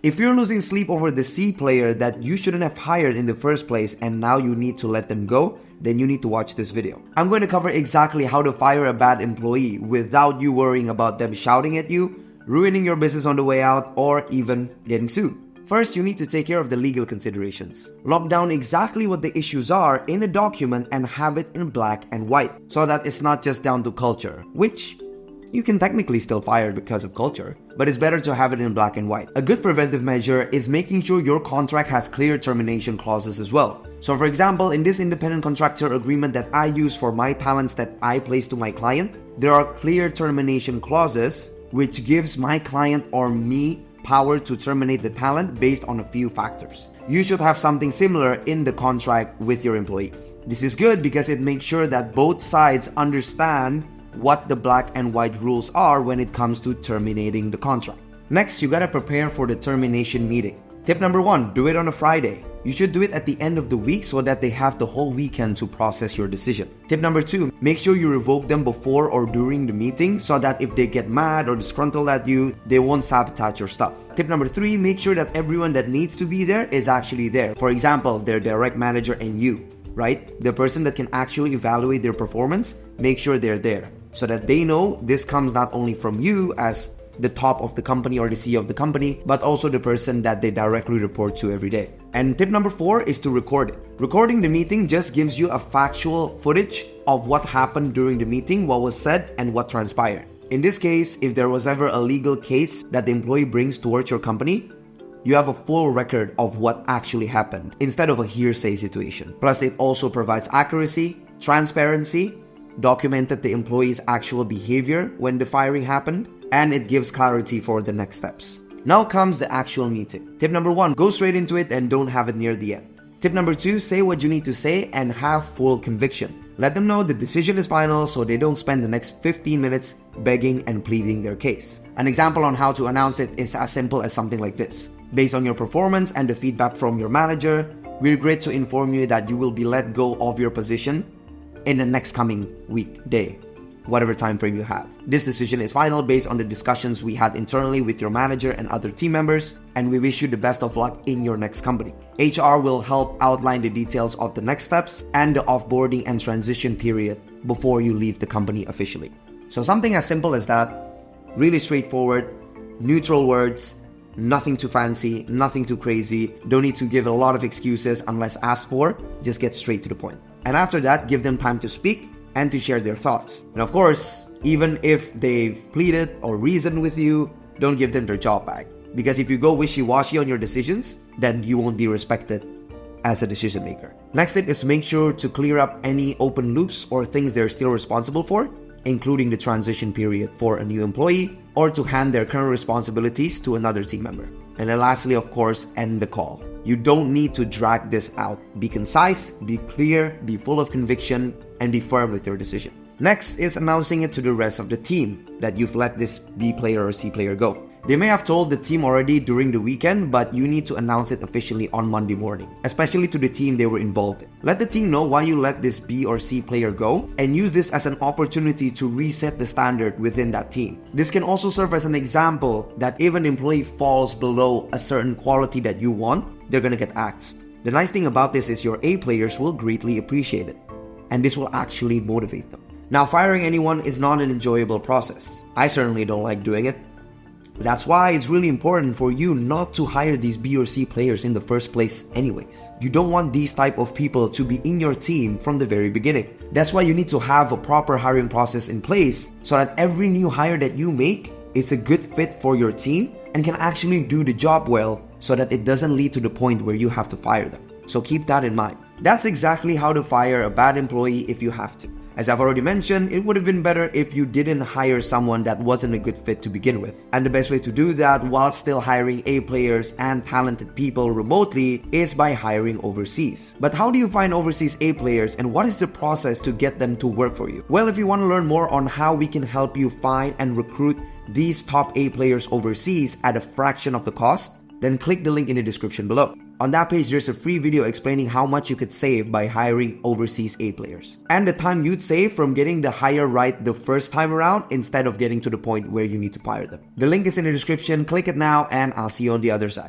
If you're losing sleep over the C player that you shouldn't have hired in the first place and now you need to let them go, then you need to watch this video. I'm going to cover exactly how to fire a bad employee without you worrying about them shouting at you, ruining your business on the way out, or even getting sued. First, you need to take care of the legal considerations. Lock down exactly what the issues are in a document and have it in black and white, so that it's not just down to culture, which you can technically still fire because of culture, but it's better to have it in black and white. A good preventive measure is making sure your contract has clear termination clauses as well. So for example, in this independent contractor agreement that I use for my talents that I place to my client, there are clear termination clauses which gives my client or me power to terminate the talent based on a few factors. You should have something similar in the contract with your employees. This is good because it makes sure that both sides understand what the black and white rules are when it comes to terminating the contract. Next, you gotta prepare for the termination meeting. Tip number 1, do it on a Friday. You should do it at the end of the week so that they have the whole weekend to process your decision. Tip number 2, make sure you revoke them before or during the meeting so that if they get mad or disgruntled at you, they won't sabotage your stuff. Tip number 3, make sure that everyone that needs to be there is actually there. For example, their direct manager and you, right? The person that can actually evaluate their performance, make sure they're there so that they know this comes not only from you as the top of the company or the CEO of the company, but also the person that they directly report to every day. And tip number 4 is to record it. Recording the meeting just gives you a factual footage of what happened during the meeting, what was said, and what transpired. In this case, if there was ever a legal case that the employee brings towards your company, you have a full record of what actually happened instead of a hearsay situation. Plus, it also provides accuracy, transparency, documented the employee's actual behavior when the firing happened, and it gives clarity for the next steps. Now comes the actual meeting. Tip number 1, go straight into it and don't have it near the end. Tip number 2, say what you need to say and have full conviction. Let them know the decision is final so they don't spend the next 15 minutes begging and pleading their case. An example on how to announce it is as simple as something like this. Based on your performance and the feedback from your manager, we regret to inform you that you will be let go of your position in the next coming week, day, whatever time frame you have. This decision is final based on the discussions we had internally with your manager and other team members, and we wish you the best of luck in your next company. HR will help outline the details of the next steps and the offboarding and transition period before you leave the company officially. So something as simple as that, really straightforward, neutral words, nothing too fancy, nothing too crazy, don't need to give a lot of excuses unless asked for, just get straight to the point. And after that, give them time to speak and to share their thoughts. And of course, even if they've pleaded or reasoned with you, don't give them their job back. Because if you go wishy-washy on your decisions, then you won't be respected as a decision maker. Next tip is make sure to clear up any open loops or things they're still responsible for, including the transition period for a new employee, or to hand their current responsibilities to another team member. And then lastly, of course, end the call. You don't need to drag this out. Be concise, be clear, be full of conviction, and be firm with your decision. Next is announcing it to the rest of the team that you've let this B player or C player go. They may have told the team already during the weekend, but you need to announce it officially on Monday morning, especially to the team they were involved in. Let the team know why you let this B or C player go and use this as an opportunity to reset the standard within that team. This can also serve as an example that if an employee falls below a certain quality that you want, they're gonna get axed. The nice thing about this is your A players will greatly appreciate it, and this will actually motivate them. Now, firing anyone is not an enjoyable process. I certainly don't like doing it. That's why it's really important for you not to hire these B or C players in the first place anyways. You don't want these type of people to be in your team from the very beginning. That's why you need to have a proper hiring process in place so that every new hire that you make is a good fit for your team and can actually do the job well so that it doesn't lead to the point where you have to fire them. So keep that in mind. That's exactly how to fire a bad employee if you have to. As I've already mentioned, it would have been better if you didn't hire someone that wasn't a good fit to begin with. And the best way to do that while still hiring A players and talented people remotely is by hiring overseas. But how do you find overseas A players and what is the process to get them to work for you? Well, if you want to learn more on how we can help you find and recruit these top A players overseas at a fraction of the cost, then click the link in the description below. On that page, there's a free video explaining how much you could save by hiring overseas A players and the time you'd save from getting the hire right the first time around instead of getting to the point where you need to fire them. The link is in the description. Click it now and I'll see you on the other side.